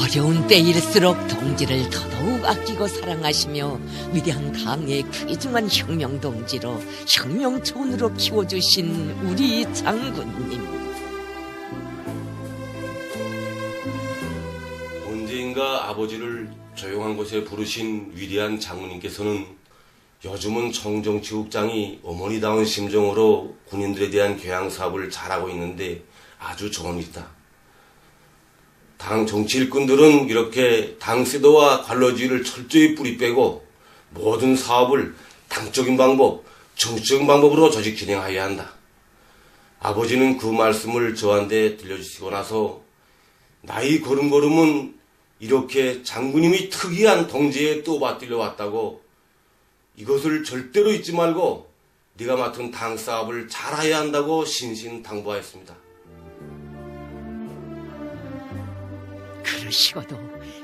어려운 때일수록 동지를 더더욱 아끼고 사랑하시며 위대한 강의 귀중한 혁명동지로 혁명촌으로 키워주신 우리 장군님. 언제인가 아버지를 조용한 곳에 부르신 위대한 장군님께서는 요즘은 청정지국장이 어머니다운 심정으로 군인들에 대한 교양 사업을 잘하고 있는데 아주 좋은 일이다. 당 정치 일꾼들은 이렇게 당세도와 관료주의를 철저히 뿌리 빼고 모든 사업을 당적인 방법, 정치적인 방법으로 조직 진행하여야 한다. 아버지는 그 말씀을 저한테 들려주시고 나서 나이 걸음걸음은 이렇게 장군님이 특이한 동지에 또 받들려 왔다고 이것을 절대로 잊지 말고 네가 맡은 당 사업을 잘해야 한다고 신신당부하였습니다. 그러시고도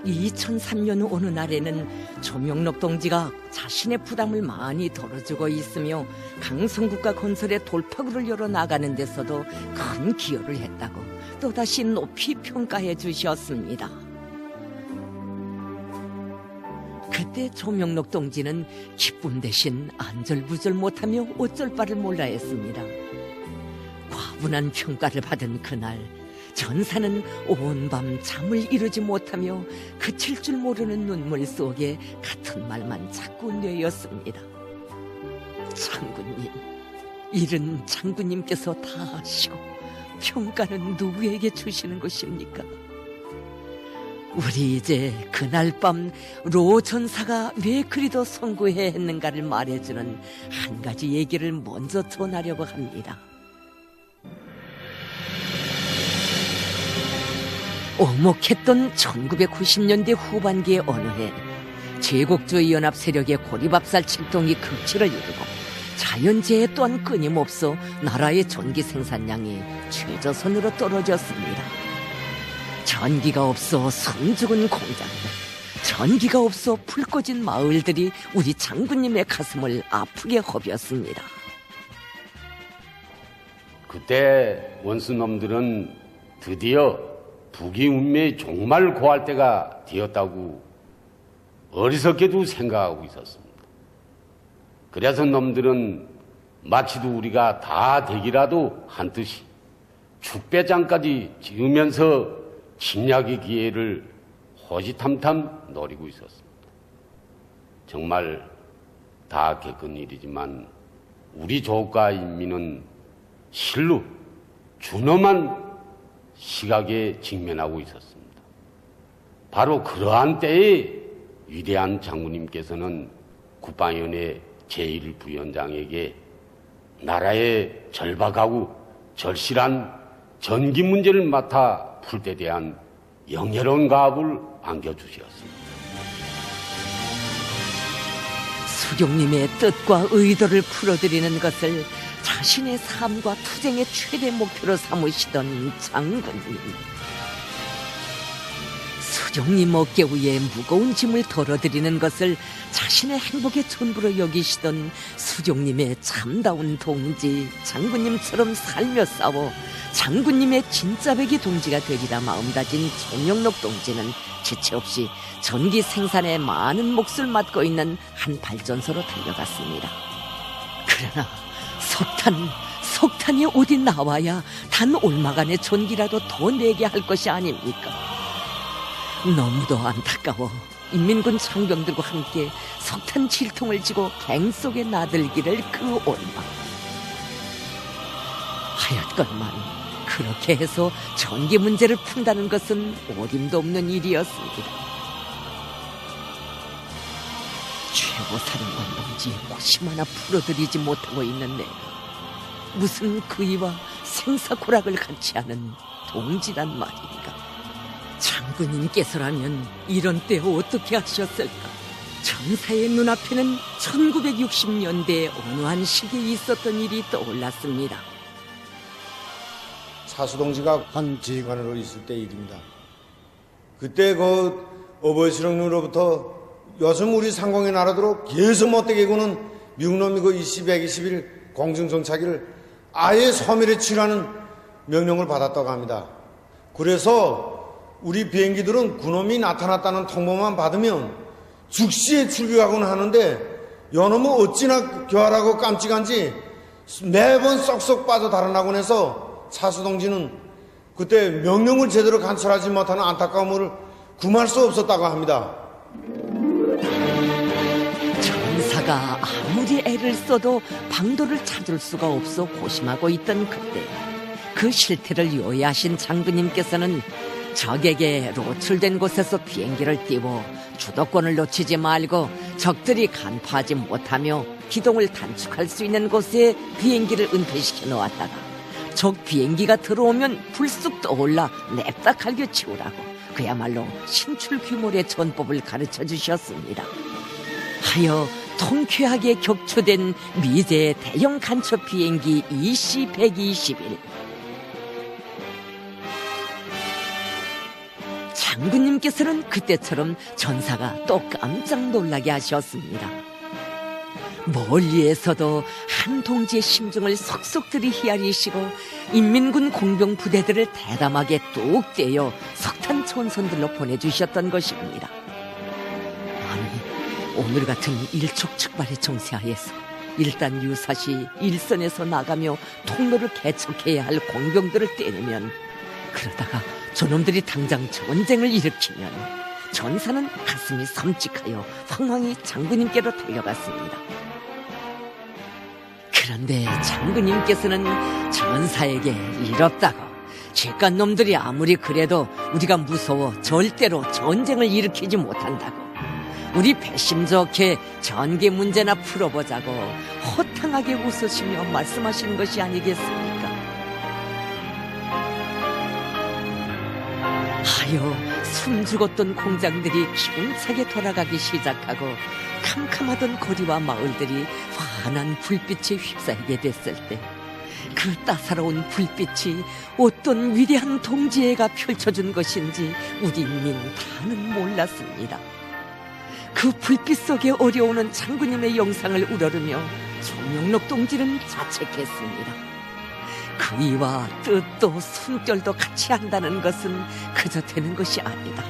2003년 어느 날에는 조명록 동지가 자신의 부담을 많이 덜어주고 있으며 강성국가 건설의 돌파구를 열어나가는 데서도 큰 기여를 했다고 또다시 높이 평가해 주셨습니다. 그때 조명록 동지는 기쁨 대신 안절부절 못하며 어쩔 바를 몰라 했습니다. 과분한 평가를 받은 그날 전사는 온 밤 잠을 이루지 못하며 그칠 줄 모르는 눈물 속에 같은 말만 자꾸 뇌었습니다. 장군님, 일은 장군님께서 다 하시고 평가는 누구에게 주시는 것입니까? 우리 이제 그날 밤 로 전사가 왜 그리도 송구해 했는가를 말해주는 한 가지 얘기를 먼저 전하려고 합니다. 오목했던 1990년대 후반기의 어느 해 제국주의 연합 세력의 고리밥살 책동이 극치를 이루고 자연재해 또한 끊임없어 나라의 전기 생산량이 최저선으로 떨어졌습니다. 전기가 없어 숨죽은 공장들, 전기가 없어 불 꺼진 마을들이 우리 장군님의 가슴을 아프게 허비었습니다. 그때 원수놈들은 드디어 북이 운명의 종말 고할 때가 되었다고 어리석게도 생각하고 있었습니다. 그래서 놈들은 마치도 우리가 다 되기라도 한 듯이 축배장까지 지으면서 침략의 기회를 호시탐탐 노리고 있었습니다. 정말 다 겪은 일이지만 우리 조국과 인민은 실로 준엄한 시각에 직면하고 있었습니다. 바로 그러한 때에 위대한 장군님께서는 국방위원회 제1부위원장에게 나라의 절박하고 절실한 전기 문제를 맡아 풀 때 대한 영예로운 가업을 안겨주셨습니다. 수종님의 뜻과 의도를 풀어드리는 것을 자신의 삶과 투쟁의 최대 목표로 삼으시던 장군님. 수종님 어깨 위에 무거운 짐을 덜어드리는 것을 자신의 행복의 전부로 여기시던 수종님의 참다운 동지 장군님처럼 살며 싸워 장군님의 진짜배기 동지가 되리라 마음다진 조명록 동지는 지체 없이 전기 생산에 많은 몫을 맡고 있는 한 발전소로 달려갔습니다. 그러나 석탄이 어디 나와야 단 얼마간의 전기라도 더 내게 할 것이 아닙니까? 너무도 안타까워 인민군 장병들과 함께 석탄 질통을 지고 갱 속에 나들기를 그 얼마. 하였건만 그렇게 해서 전기 문제를 푼다는 것은 어림도 없는 일이었습니다. 최고사령관 동지 고심 하나 풀어드리지 못하고 있는 내가 무슨 그이와 생사고락을 같이 하는 동지란 말인가. 장군님께서라면 이런 때 어떻게 하셨을까. 전사의 눈앞에는 1960년대 어느 한 시기에 있었던 일이 떠올랐습니다. 사수동지가 한 지휘관으로 있을 때 일입니다. 그때 그 어버이수령님으로부터 요즘 우리 상공의 나라도록 계속 못되게 구는 미국놈이 그 121 공중정차기를 아예 소멸에 치라는 명령을 받았다고 합니다. 그래서 우리 비행기들은 군놈이 나타났다는 통보만 받으면 즉시에 출격하곤 하는데 요놈은 어찌나 교활하고 깜찍한지 매번 쏙쏙 빠져 달아나곤 해서 차수동지는 그때 명령을 제대로 관철하지 못하는 안타까움을 금할 수 없었다고 합니다. 전사가 아무리 애를 써도 방도를 찾을 수가 없어 고심하고 있던 그때 그 실태를 요해하신 장군님께서는 적에게 노출된 곳에서 비행기를 띄워 주도권을 놓치지 말고 적들이 간파하지 못하며 기동을 단축할 수 있는 곳에 비행기를 은폐시켜 놓았다가 적 비행기가 들어오면 불쑥 떠올라 냅다 갈겨치우라고 그야말로 신출귀몰의 전법을 가르쳐 주셨습니다. 하여 통쾌하게 격추된 미제의 대형 간첩 비행기 EC-121. 장군님께서는 그때처럼 전사가 또 깜짝 놀라게 하셨습니다. 멀리에서도 한 동지의 심정을 속속들이 헤아리시고 인민군 공병 부대들을 대담하게 뚝 떼어 석탄 전선들로 보내주셨던 것입니다. 아니, 오늘 같은 일촉즉발의 정세하에서 일단 유사시 일선에서 나가며 통로를 개척해야 할 공병들을 떼내면 그러다가 저놈들이 당장 전쟁을 일으키면 전사는 가슴이 섬찟하여 황황히 장군님께로 달려갔습니다. 그런데 장군님께서는 전사에게 이렇다고 죄간 놈들이 아무리 그래도 우리가 무서워 절대로 전쟁을 일으키지 못한다고 우리 배심 좋게 전개 문제나 풀어보자고 호탕하게 웃으시며 말씀하시는 것이 아니겠습니까? 하여 숨죽었던 공장들이 기운차게 돌아가기 시작하고 캄캄하던 거리와 마을들이 환한 불빛에 휩싸이게 됐을 때 그 따사로운 불빛이 어떤 위대한 동지애가 펼쳐준 것인지 우리 인민 다는 몰랐습니다. 그 불빛 속에 어려오는 장군님의 영상을 우러르며 조명록 동지는 자책했습니다. 그이와 뜻도 숨결도 같이 한다는 것은 그저 되는 것이 아니다.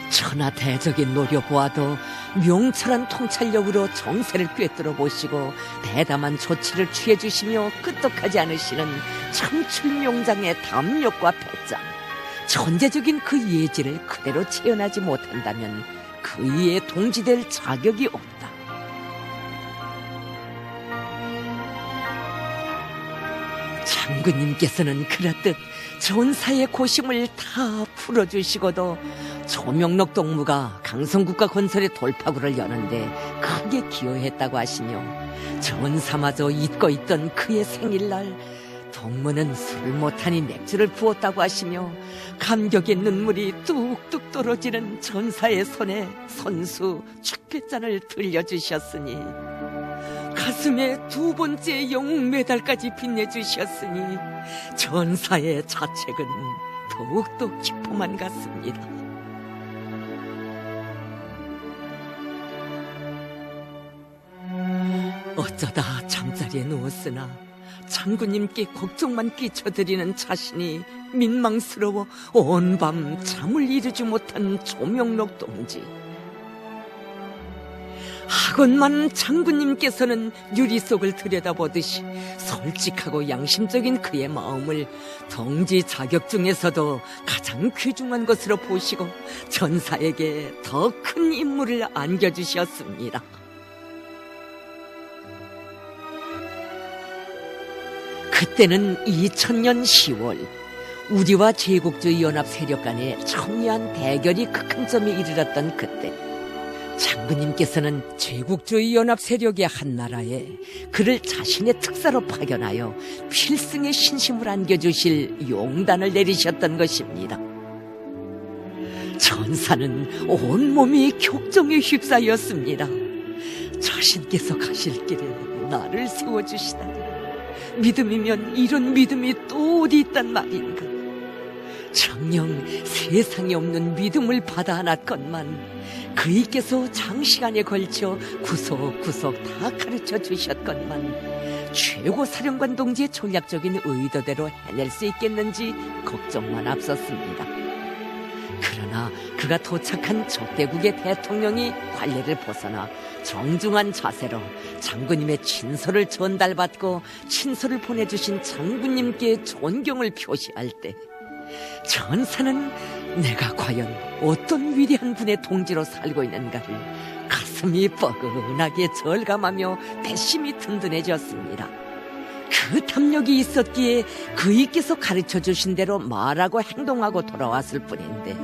천하대적인 노려보아도 명철한 통찰력으로 정세를 꿰뚫어 보시고 대담한 조치를 취해주시며 끄떡하지 않으시는 청출명장의 담력과 배짱, 천재적인 그 예지를 그대로 체현하지 못한다면 그이에 동지될 자격이 없다. 장군님께서는 그렇듯 전사의 고심을 다 풀어주시고도 조명록 동무가 강성국가 건설의 돌파구를 여는데 크게 기여했다고 하시며 전사마저 잊고 있던 그의 생일날 동무는 술을 못하니 맥주를 부었다고 하시며 감격의 눈물이 뚝뚝 떨어지는 전사의 손에 선수 축배잔을 들려주셨으니 가슴에 두 번째 영웅 메달까지 빛내주셨으니 전사의 자책은 더욱더 깊어만 갔습니다. 어쩌다 잠자리에 누웠으나 장군님께 걱정만 끼쳐드리는 자신이 민망스러워 온 밤 잠을 이루지 못한 조명록 동지. 하건만 장군님께서는 유리 속을 들여다보듯이 솔직하고 양심적인 그의 마음을 동지 자격 중에서도 가장 귀중한 것으로 보시고 전사에게 더 큰 임무를 안겨주셨습니다. 그때는 2000년 10월 우리와 제국주의 연합 세력 간의 첨예한 대결이 극한 점에 이르렀던 그때 장군님께서는 제국주의 연합 세력의 한 나라에 그를 자신의 특사로 파견하여 필승의 신심을 안겨주실 용단을 내리셨던 것입니다. 전사는 온몸이 격정에 휩싸였습니다. 자신께서 가실 길에 나를 세워주시다니 믿음이면 이런 믿음이 또 어디 있단 말인가. 정녕 세상에 없는 믿음을 받아 안았건만 그이께서 장시간에 걸쳐 구석구석 다 가르쳐 주셨건만 최고 사령관 동지의 전략적인 의도대로 해낼 수 있겠는지 걱정만 앞섰습니다. 그러나 그가 도착한 적대국의 대통령이 관례를 벗어나 정중한 자세로 장군님의 친서를 전달받고 친서를 보내주신 장군님께 존경을 표시할 때 전사는 내가 과연 어떤 위대한 분의 동지로 살고 있는가를 가슴이 뻐근하게 절감하며 배심이 든든해졌습니다. 그 탐욕이 있었기에 그이께서 가르쳐 주신 대로 말하고 행동하고 돌아왔을 뿐인데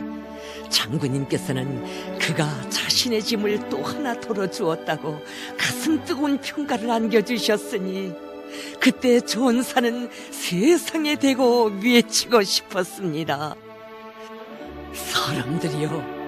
장군님께서는 그가 자신의 짐을 또 하나 덜어주었다고 가슴 뜨거운 평가를 안겨주셨으니 그때 전사는 세상에 대고 외치고 싶었습니다. 사람들이여,